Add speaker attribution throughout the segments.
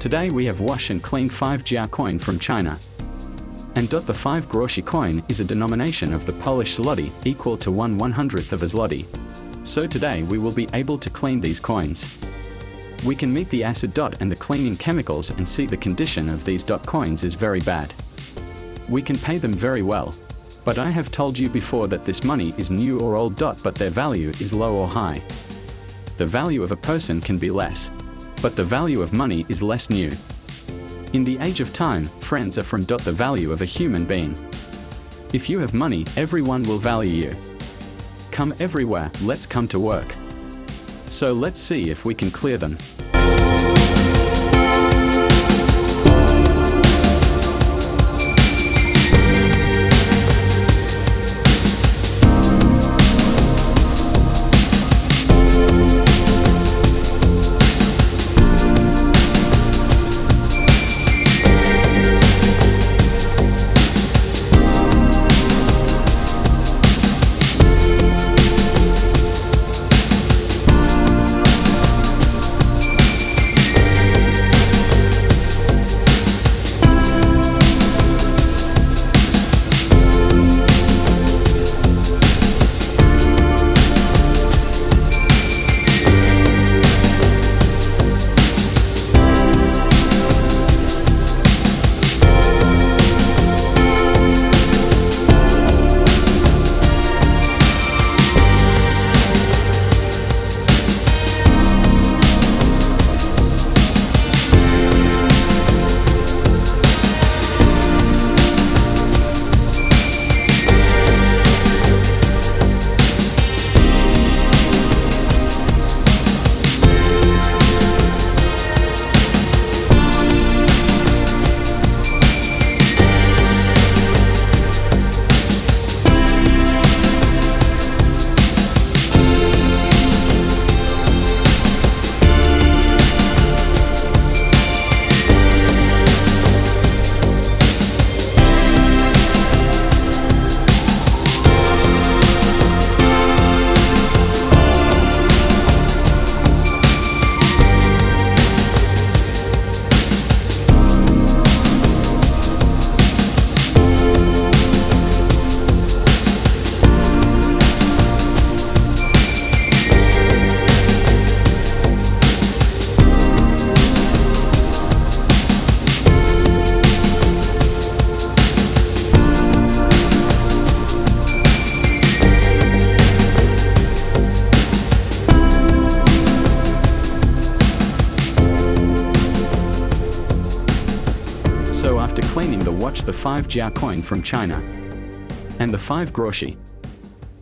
Speaker 1: Today we have washed and cleaned 5 Jiao coin from China. And the 5 groszy coin is a denomination of the Polish złoty equal to 1/100th of a złoty. So today we will be able to clean these coins. We can meet the acid and the cleaning chemicals and see the condition of these coins is very bad. We can pay them very well. But I have told you before that this money is new or old but their value is low or high. The value of a person can be less. But the value of money is less new. In the age of time, friends are from the value of a human being. If you have money, everyone will value you. Come everywhere, let's come to work. So let's see if we can clear them. So after cleaning the 5 Jiao coin from China and the 5 groszy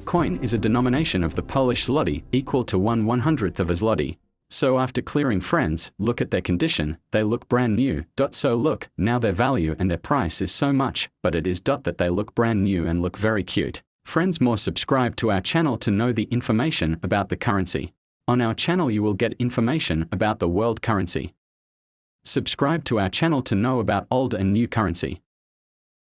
Speaker 1: coin is a denomination of the Polish złoty equal to 1/100th of a złoty. So after clearing friends, look at their condition, they look brand new. So look, now their value and their price is so much, but it is that they look brand new and look very cute. Friends, more subscribe to our channel to know the information about the currency. On our channel you will get information about the world currency. Subscribe to our channel to know about old and new currency.